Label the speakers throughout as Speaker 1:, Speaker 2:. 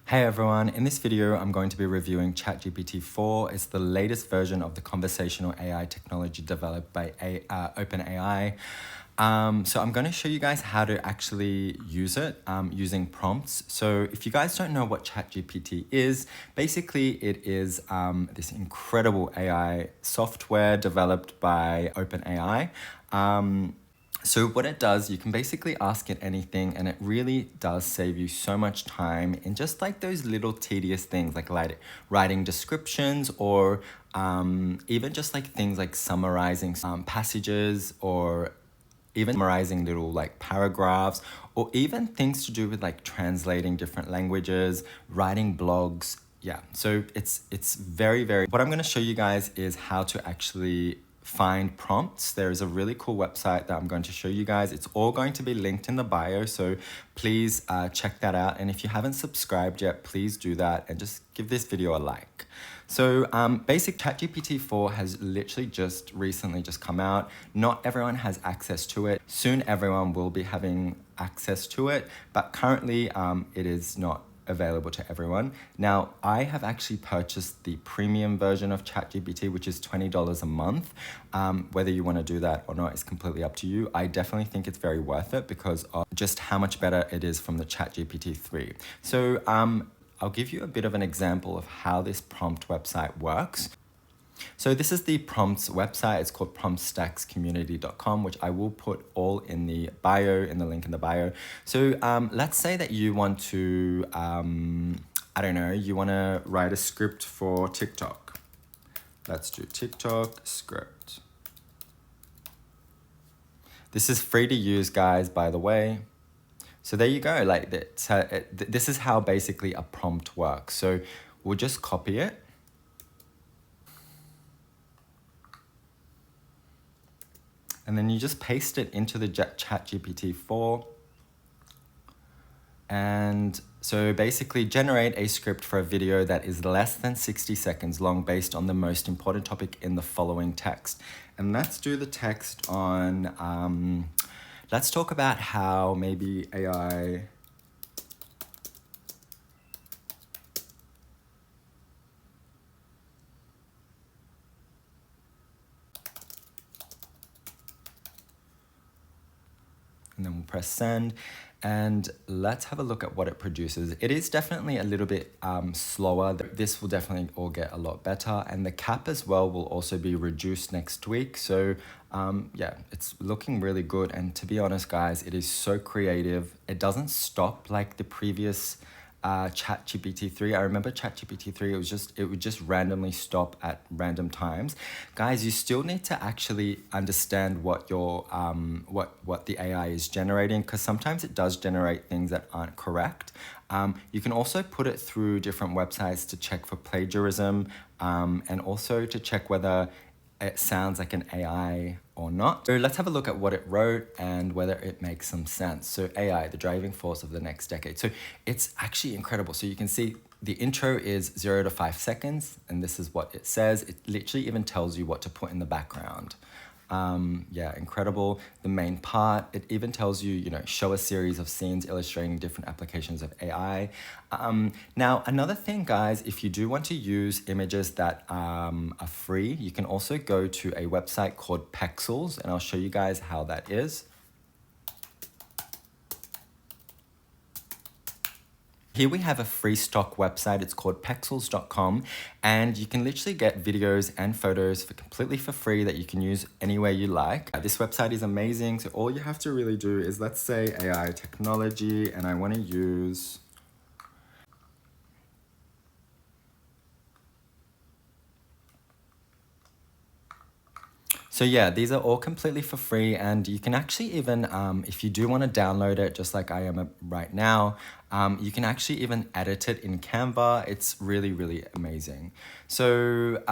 Speaker 1: Hey everyone, in this video I'm going to be reviewing Chat GPT-4. It's the latest version of the conversational AI technology developed by OpenAI. So I'm going to show you guys how to actually use it using prompts. So if you guys don't know what Chat GPT is, basically it is this incredible AI software developed by OpenAI. So what it does, you can basically ask it anything and it really does save you so much time in just like those little tedious things like writing descriptions or even just like things like summarizing passages or even summarizing little like paragraphs or even things to do with like translating different languages, writing blogs. Yeah, so it's very, what I'm going to show you guys is how to actually find prompts. There is a really cool website that I'm going to show you guys. It's all going to be linked in the bio, so please check that out. And if you haven't subscribed yet, please do that and just give this video a like. So basic ChatGPT-4 has literally recently come out. Not everyone has access to it. Soon everyone will be having access to it, but currently it is not available to everyone. Now, I have actually purchased the premium version of ChatGPT, which is $20 a month. Whether you want to do that or not is completely up to you. I definitely think it's very worth it because of just how much better it is from the ChatGPT 3. So I'll give you a bit of an example of how this prompt website works. So this is the prompts website. It's called promptstackscommunity.com, which I will put all in the bio, in the link in the bio. So let's say that you want to, I don't know, you want to write a script for TikTok. Let's do TikTok script. This is free to use, guys, by the way. So there you go. Like this is how basically a prompt works. So we'll just copy it. And then you just paste it into the Chat GPT-4. And so basically generate a script for a video that is less than 60 seconds long based on the most important topic in the following text. And let's do the text on, let's talk about how maybe AI and then we'll press send. And let's have a look at what it produces. It is definitely a little bit slower. This will definitely all get a lot better. And the cap as well will also be reduced next week. So yeah, it's looking really good. And to be honest, guys, it is so creative. It doesn't stop like the previous Chat GPT-3. I remember Chat GPT-3, it would just randomly stop at random times. Guys, you still need to actually understand what your what the AI is generating, because sometimes it does generate things that aren't correct. You can also put it through different websites to check for plagiarism and also to check whether it sounds like an AI or not. So let's have a look at what it wrote and whether it makes some sense. So AI, the driving force of the next decade. So it's actually incredible. So you can see the intro is 0 to 5 seconds, and this is what it says. It literally even tells you what to put in the background. Yeah, incredible. The main part, it even tells you, you know, show a series of scenes illustrating different applications of AI. Now, another thing, guys, if you do want to use images that are free, you can also go to a website called Pexels, and I'll show you guys how that is. Here we have a free stock website. It's called pexels.com, and you can literally get videos and photos completely for free that you can use anywhere you like. This website is amazing. So all you have to really do is, let's say AI technology, and I want to use So yeah, these are all completely for free, and you can actually even, if you do want to download it, just like I am right now, you can actually even edit it in Canva. It's really, really amazing. So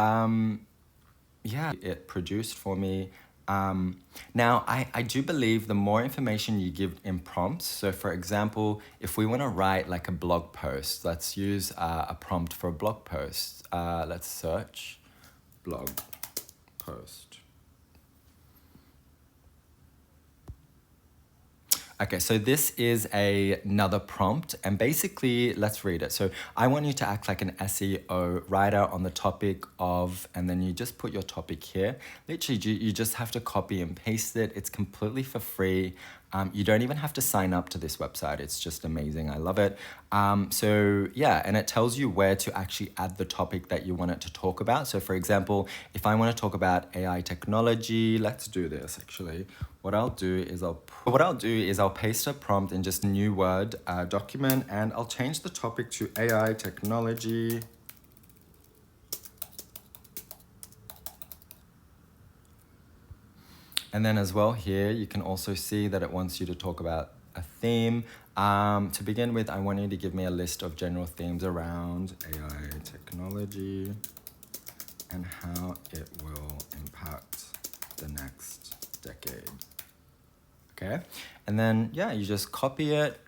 Speaker 1: yeah, it produced for me. Now, I do believe the more information you give in prompts, so for example, if we want to write like a blog post, let's use a prompt for a blog post. Let's search blog post. Okay, so this is another prompt, and basically, let's read it. So I want you to act like an SEO writer on the topic of, and then you just put your topic here. Literally, you just have to copy and paste it. It's completely for free. You don't even have to sign up to this website. It's just amazing. I love it. So yeah, and it tells you where to actually add the topic that you want it to talk about. So for example, if I want to talk about AI technology, let's do this actually. What I'll do is I'll paste a prompt in just a new Word document, and I'll change the topic to AI technology. And then as well here, you can also see that it wants you to talk about a theme. To begin with, I want you to give me a list of general themes around AI technology and how it will impact the next decade. Okay, and then yeah, you just copy it.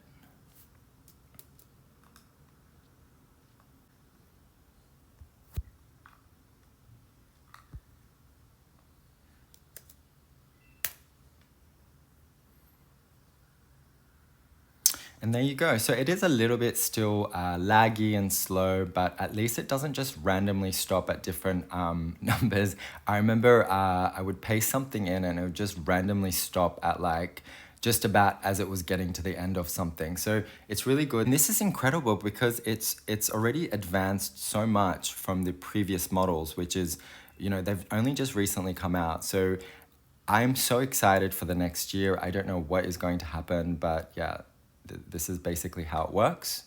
Speaker 1: And there you go. So it is a little bit still laggy and slow, but at least it doesn't just randomly stop at different numbers. I remember I would paste something in and it would just randomly stop at like just about as it was getting to the end of something. So it's really good. And this is incredible because it's already advanced so much from the previous models, which is, you know, they've only just recently come out. So I'm so excited for the next year. I don't know what is going to happen, but yeah, this is basically how it works.